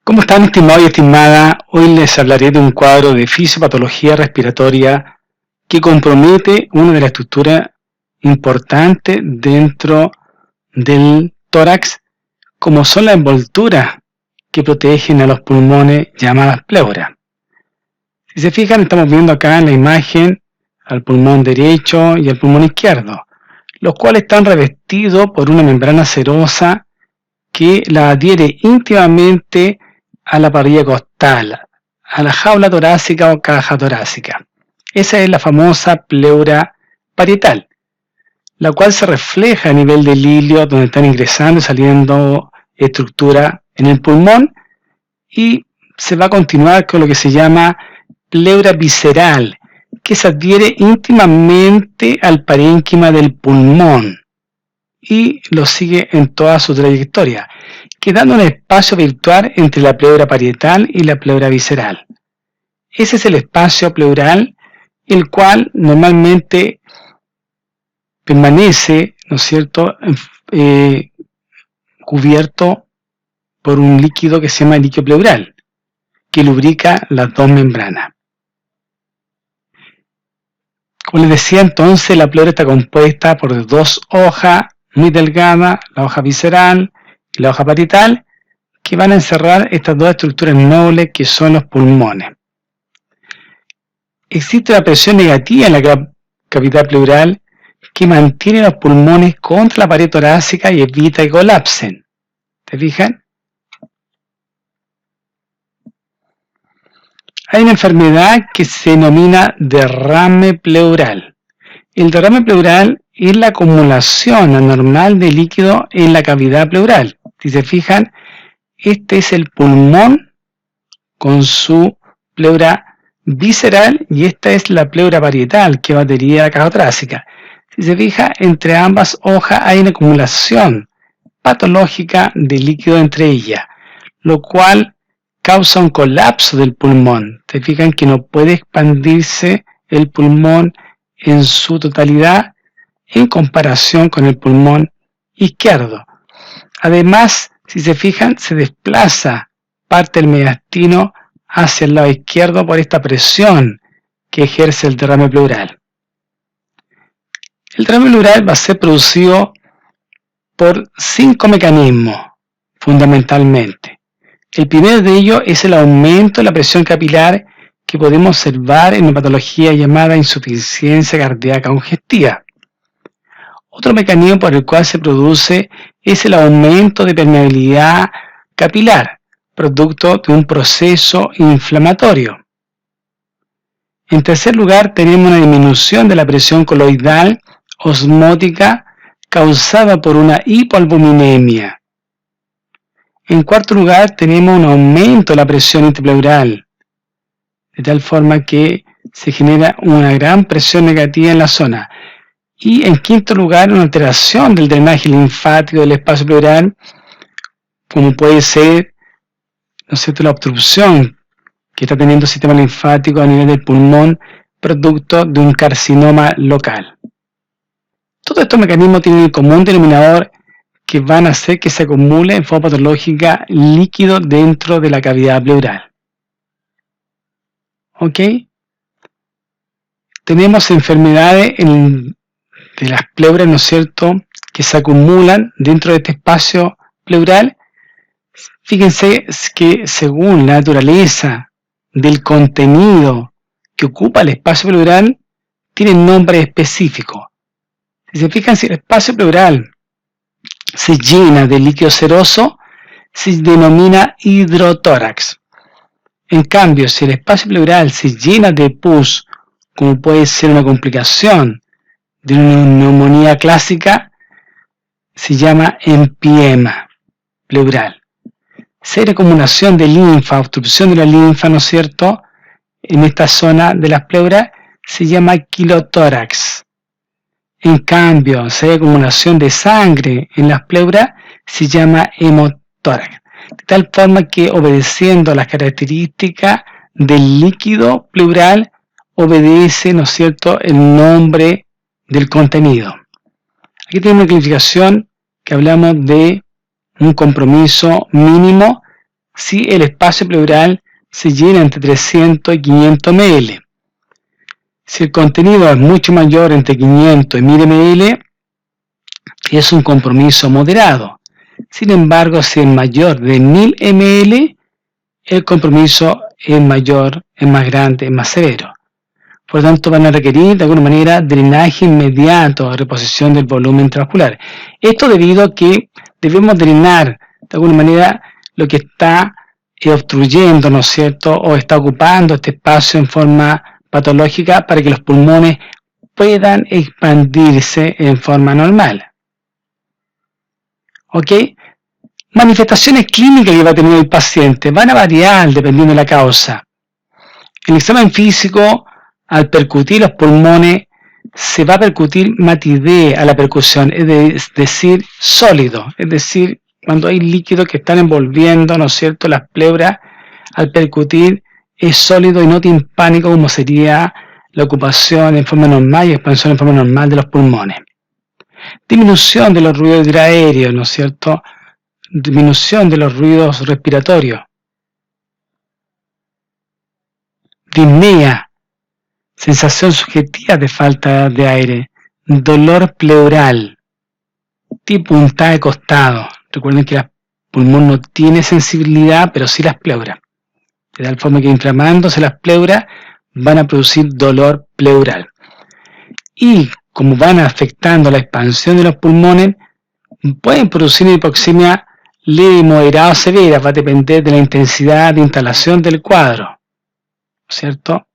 ¿Cómo están, estimados y estimadas? Hoy les hablaré de un cuadro de fisiopatología respiratoria que compromete una de las estructuras importantes dentro del tórax, como son las envolturas que protegen a los pulmones llamadas pleuras. Si se fijan, estamos viendo acá en la imagen al pulmón derecho y al pulmón izquierdo, los cuales están revestidos por una membrana serosa que la adhiere íntimamente a la parrilla costal, a la jaula torácica o caja torácica. Esa es la famosa pleura parietal, la cual se refleja a nivel del hilio donde están ingresando y saliendo estructuras en el pulmón, y se va a continuar con lo que se llama pleura visceral, que se adhiere íntimamente al parénquima del pulmón y lo sigue en toda su trayectoria, quedando un espacio virtual entre la pleura parietal y la pleura visceral. Ese es el espacio pleural, el cual normalmente permanece, ¿no es cierto?, cubierto por un líquido que se llama líquido pleural, que lubrica las dos membranas. Como les decía, entonces, la pleura está compuesta por dos hojas muy delgadas, la hoja visceral y la hoja parietal, que van a encerrar estas dos estructuras nobles que son los pulmones. Existe una presión negativa en la cavidad pleural que mantiene los pulmones contra la pared torácica y evita que colapsen. ¿Te fijan? Hay una enfermedad que se denomina derrame pleural. El derrame pleural es la acumulación anormal de líquido en la cavidad pleural. Si se fijan, este es el pulmón con su pleura visceral y esta es la pleura parietal que va adherida a la caja torácica. Si se fija, entre ambas hojas hay una acumulación patológica de líquido entre ellas, lo cual causa un colapso del pulmón. Se fijan que no puede expandirse el pulmón en su totalidad en comparación con el pulmón izquierdo. Además, si se fijan, se desplaza parte del mediastino hacia el lado izquierdo por esta presión que ejerce el derrame pleural. El derrame pleural va a ser producido por 5 mecanismos, fundamentalmente. El primero de ellos es el aumento de la presión capilar que podemos observar en una patología llamada insuficiencia cardíaca congestiva. Otro mecanismo por el cual se produce es el aumento de permeabilidad capilar, producto de un proceso inflamatorio. En tercer lugar, tenemos una disminución de la presión coloidal osmótica causada por una hipoalbuminemia. En cuarto lugar, tenemos un aumento de la presión interpleural, de tal forma que se genera una gran presión negativa en la zona. Y en quinto lugar, una alteración del drenaje linfático del espacio pleural, como puede ser, ¿no es cierto?, la obstrucción que está teniendo el sistema linfático a nivel del pulmón, producto de un carcinoma local. Todos estos mecanismos tienen en común denominador que van a hacer que se acumule en forma patológica líquido dentro de la cavidad pleural. ¿Ok? Tenemos enfermedades de las pleuras, ¿no es cierto?, que se acumulan dentro de este espacio pleural. Fíjense que según la naturaleza del contenido que ocupa el espacio pleural, tienen nombre específico. Si se fijan, si el espacio pleural se llena de líquido seroso, se denomina hidrotórax. En cambio, si el espacio pleural se llena de pus, como puede ser una complicación de una neumonía clásica, se llama empiema pleural. Si hay acumulación de linfa, obstrucción de la linfa, ¿no es cierto?, en esta zona de las pleuras, se llama quilotórax. En cambio, si hay acumulación de sangre en las pleuras, se llama hemotórax. De tal forma que, obedeciendo a las características del líquido pleural, obedece, ¿no es cierto?, el nombre del contenido. Aquí tenemos una clasificación que hablamos de un compromiso mínimo si el espacio pleural se llena entre 300 y 500 ml. Si el contenido es mucho mayor, entre 500 y 1000 ml, es un compromiso moderado. Sin embargo, si es mayor de 1000 ml, el compromiso es mayor, es más grande, es más severo. Por lo tanto, van a requerir de alguna manera drenaje inmediato, reposición del volumen intravascular. Esto debido a que debemos drenar de alguna manera lo que está obstruyendo, ¿no es cierto?, o está ocupando este espacio en forma patológica para que los pulmones puedan expandirse en forma normal. ¿Ok? Manifestaciones clínicas que va a tener el paciente van a variar dependiendo de la causa. El examen físico, al percutir los pulmones, se va a percutir matidea a la percusión, es decir, sólido, es decir, cuando hay líquidos que están envolviendo, ¿no es cierto?, las pleuras, al percutir es sólido y no timpánico como sería la ocupación en forma normal y expansión en forma normal de los pulmones. Disminución de los ruidos aéreos, ¿no es cierto?, disminución de los ruidos respiratorios. Disnea, sensación subjetiva de falta de aire. Dolor pleural, tipo puntada de costado. Recuerden que el pulmón no tiene sensibilidad, pero sí las pleuras. De tal forma que inflamándose las pleuras van a producir dolor pleural. Y como van afectando la expansión de los pulmones, pueden producir hipoxemia leve, moderada o severa. Va a depender de la intensidad de instalación del cuadro, ¿cierto?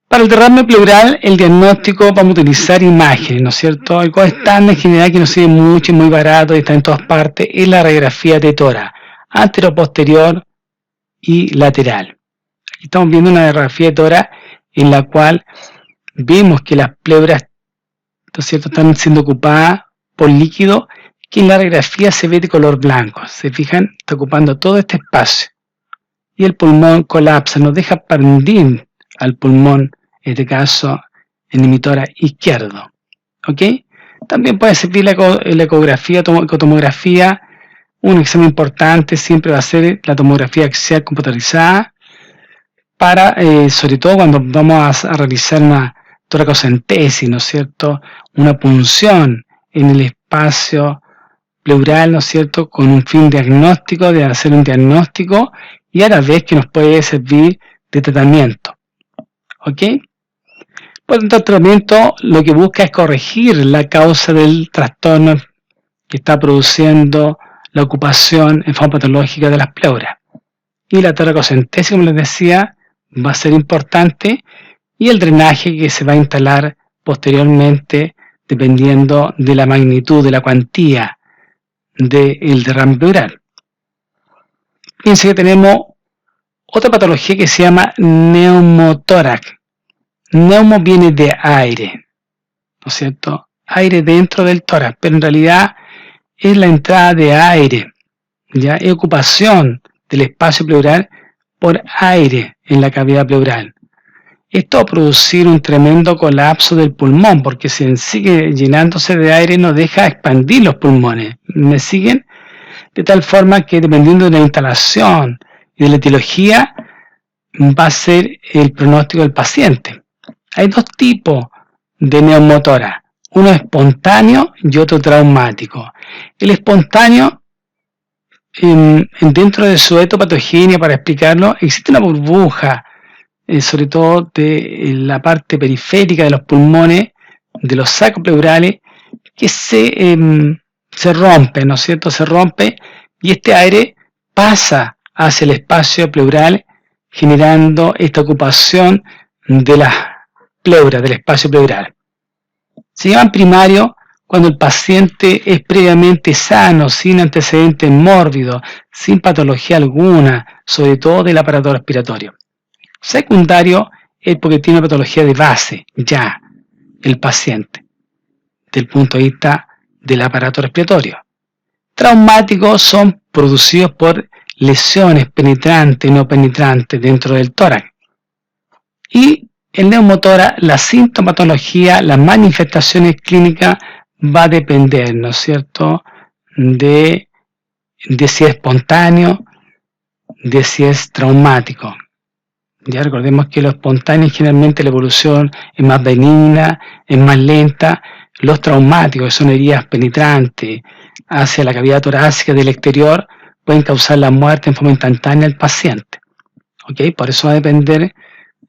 Para el derrame pleural, el diagnóstico vamos a utilizar imágenes, ¿no es cierto? El cual estándar en general que nos sirve mucho y muy barato y está en todas partes es la radiografía de tórax, anteroposterior y lateral. Aquí estamos viendo una radiografía de tórax en la cual vemos que las pleuras, ¿no es cierto?, están siendo ocupadas por líquido que en la radiografía se ve de color blanco. Se fijan, está ocupando todo este espacio. Y el pulmón colapsa, nos deja expandir al pulmón, en este caso, en el tórax izquierdo. ¿Ok? También puede servir la ecografía, tomografía. Un examen importante siempre va a ser la tomografía axial computarizada, para, sobre todo cuando vamos a realizar una toracocentesis, ¿no es cierto? Una punción en el espacio pleural, ¿no es cierto?, con un fin diagnóstico, de hacer un diagnóstico y a la vez que nos puede servir de tratamiento. ¿Ok? Por lo tanto, el tratamiento lo que busca es corregir la causa del trastorno que está produciendo la ocupación en forma patológica de las pleuras. Y la toracocentesis, como les decía, va a ser importante, y el drenaje que se va a instalar posteriormente dependiendo de la magnitud, de la cuantía del derrame pleural. Fíjense que tenemos otra patología que se llama neumotórax. Neumo viene de aire, ¿no es cierto? Aire dentro del tórax, pero en realidad es la entrada de aire, ya es ocupación del espacio pleural por aire en la cavidad pleural. Esto va a producir un tremendo colapso del pulmón, porque si sigue llenándose de aire no deja expandir los pulmones. ¿Me siguen? De tal forma que dependiendo de la instalación y de la etiología va a ser el pronóstico del paciente. Hay dos tipos de neumotórax, uno espontáneo y otro traumático. El espontáneo, dentro de su etopatogenia, para explicarlo, existe una burbuja, sobre todo de la parte periférica de los pulmones, de los sacos pleurales, que se rompe, ¿no es cierto? Se rompe y este aire pasa hacia el espacio pleural, generando esta ocupación de las pleuras, del espacio pleural. Se llaman primarios cuando el paciente es previamente sano, sin antecedentes mórbidos, sin patología alguna, sobre todo del aparato respiratorio. Secundario es porque tiene una patología de base, ya, el paciente, del punto de vista del aparato respiratorio. Traumáticos son producidos por lesiones penetrantes y no penetrantes dentro del tórax. Y el neumotórax, la sintomatología, las manifestaciones clínicas va a depender, ¿no es cierto?, de de si es espontáneo, de si es traumático. Ya recordemos que lo espontáneo generalmente la evolución es más benigna, es más lenta. Los traumáticos, que son heridas penetrantes hacia la cavidad torácica del exterior, pueden causar la muerte en forma instantánea al paciente. ¿Okay? Por eso va a depender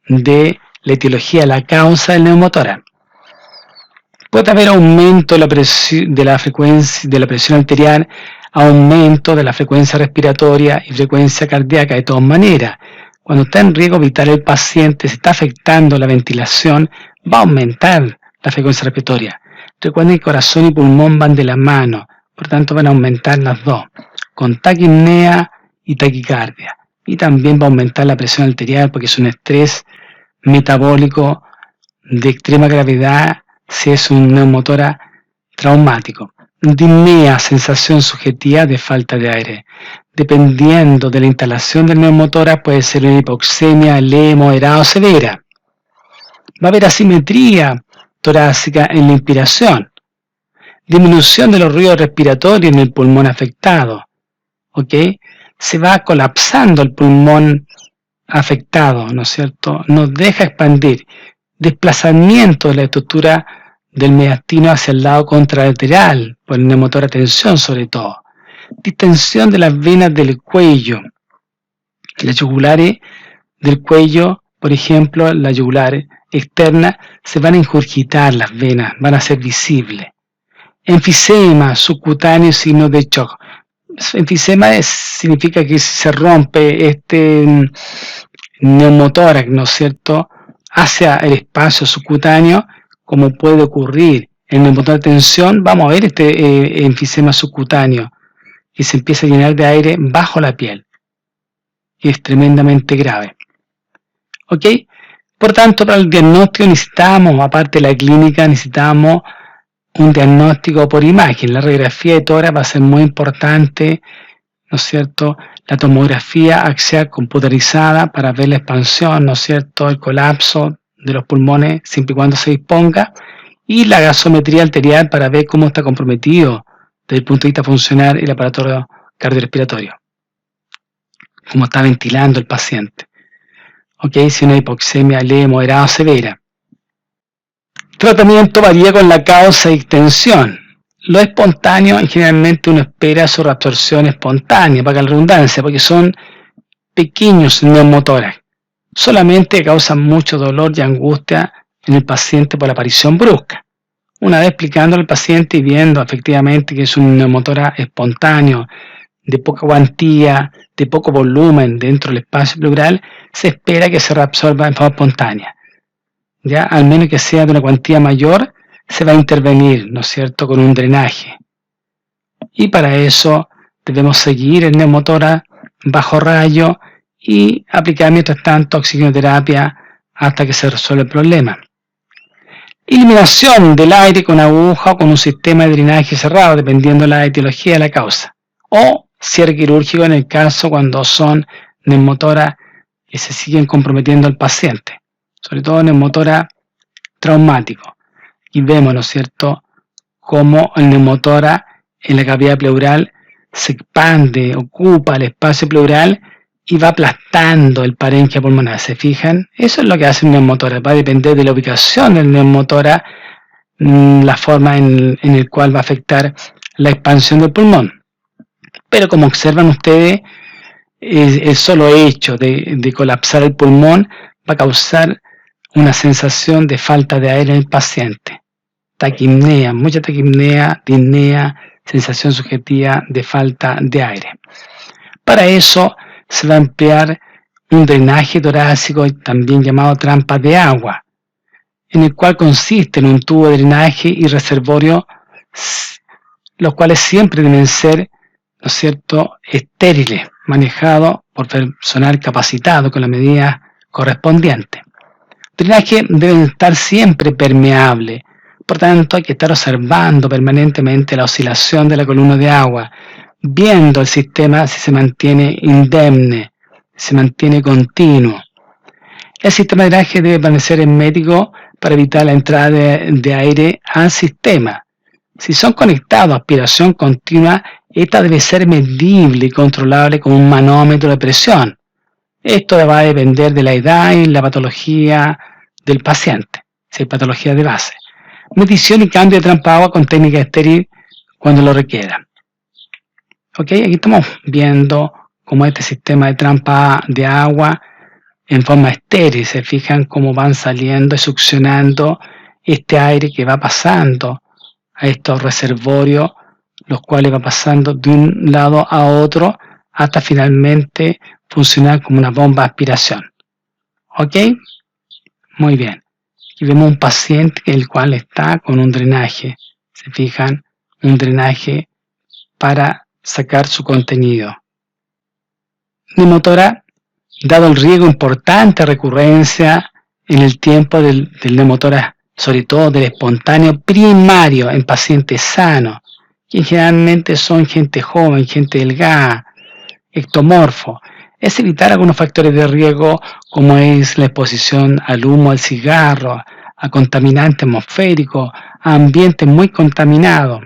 de la etiología, la causa del neumotórax. Puede haber aumento de la frecuencia de la presión arterial, aumento de la frecuencia respiratoria y frecuencia cardíaca de todas maneras. Cuando está en riesgo vital el paciente, se está afectando la ventilación, va a aumentar la frecuencia respiratoria. Recuerden que corazón y pulmón van de la mano, por tanto van a aumentar las dos, con taquipnea y taquicardia. Y también va a aumentar la presión arterial porque es un estrés metabólico de extrema gravedad si es un neumotórax traumático. Disnea, sensación subjetiva de falta de aire. Dependiendo de la instalación del neumotórax, puede ser una hipoxemia leve, moderada o severa. Va a haber asimetría torácica en la inspiración. Disminución de los ruidos respiratorios en el pulmón afectado. ¿Ok? Se va colapsando el pulmón afectado, ¿no es cierto? Nos deja expandir. Desplazamiento de la estructura del mediastino hacia el lado contralateral, por el neumotórax tensión sobre todo. Distensión de las venas del cuello. Las yugulares del cuello, por ejemplo, las yugulares externas, se van a ingurgitar las venas, van a ser visibles. Enfisema subcutáneo, signo de shock. Enfisema significa que se rompe este neumotórax, ¿no es cierto?, hacia el espacio subcutáneo, como puede ocurrir en el neumotórax de tensión. Vamos a ver este enfisema subcutáneo, que se empieza a llenar de aire bajo la piel, que es tremendamente grave. ¿Ok? Por tanto, para el diagnóstico necesitamos, aparte de la clínica, necesitamos un diagnóstico por imagen. La radiografía de tórax va a ser muy importante, ¿no es cierto? La tomografía axial computarizada para ver la expansión, ¿no es cierto? El colapso de los pulmones, siempre y cuando se disponga. Y la gasometría arterial para ver cómo está comprometido desde el punto de vista funcional el aparato cardiorrespiratorio. Cómo está ventilando el paciente. ¿Ok? Si una hipoxemia leve, moderada o severa. Tratamiento varía con la causa y extensión. Lo espontáneo, generalmente uno espera su reabsorción espontánea, para la redundancia, porque son pequeños neumotórax. Solamente causan mucho dolor y angustia en el paciente por la aparición brusca. Una vez explicándole al paciente y viendo efectivamente que es un neumotórax espontáneo, de poca cuantía, de poco volumen dentro del espacio pleural, se espera que se reabsorba en forma espontánea. Ya, al menos que sea de una cuantía mayor, se va a intervenir, ¿no es cierto?, con un drenaje. Y para eso debemos seguir el neumotórax bajo rayo y aplicar mientras tanto oxigenoterapia hasta que se resuelva el problema. Eliminación del aire con aguja o con un sistema de drenaje cerrado, dependiendo de la etiología de la causa. O cierre quirúrgico en el caso cuando son neumotórax que se siguen comprometiendo al paciente. Sobre todo neumotórax traumático. Y vemos, ¿no es cierto?, cómo el neumotórax en la cavidad pleural se expande, ocupa el espacio pleural y va aplastando el parénquima pulmonar. ¿Se fijan? Eso es lo que hace un neumotórax. Va a depender de la ubicación del neumotórax, la forma en la cual va a afectar la expansión del pulmón. Pero como observan ustedes, el solo hecho de colapsar el pulmón va a causar una sensación de falta de aire en el paciente. Taquipnea, mucha taquipnea, disnea, sensación subjetiva de falta de aire. Para eso se va a emplear un drenaje torácico, también llamado trampa de agua, en el cual consiste en un tubo de drenaje y reservorio, los cuales siempre deben ser, ¿no es cierto?, estériles, manejados por personal capacitado con la medida correspondiente. El drenaje debe estar siempre permeable. Por tanto, hay que estar observando permanentemente la oscilación de la columna de agua, viendo el sistema si se mantiene indemne, si se mantiene continuo. El sistema de drenaje debe permanecer hermético para evitar la entrada de aire al sistema. Si son conectados a aspiración continua, Esta debe ser medible y controlable con un manómetro de presión. Esto va a depender de la edad y la patología del paciente, si hay patología de base. Medición y cambio de trampa de agua con técnica estéril cuando lo requiera. Ok, aquí estamos viendo cómo este sistema de trampa de agua en forma estéril, se fijan cómo van saliendo y succionando este aire que va pasando a estos reservorios, los cuales va pasando de un lado a otro hasta finalmente funcionar como una bomba de aspiración. ¿Ok? Muy bien. Aquí vemos un paciente el cual está con un drenaje. Se fijan, un drenaje para sacar su contenido. Neumotora, dado el riesgo importante recurrencia en el tiempo del neumotora, sobre todo del espontáneo primario en pacientes sanos, que generalmente son gente joven, gente delgada, ectomorfo, es evitar algunos factores de riesgo como es la exposición al humo, al cigarro, a contaminantes atmosféricos, a ambientes muy contaminados,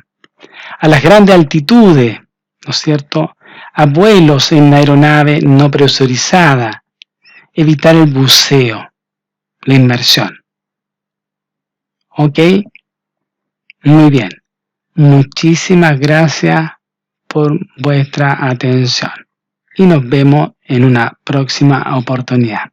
a las grandes altitudes, ¿no es cierto?, a vuelos en aeronave no presurizada, evitar el buceo, la inmersión. ¿Ok? Muy bien. Muchísimas gracias por vuestra atención y nos vemos en una próxima oportunidad.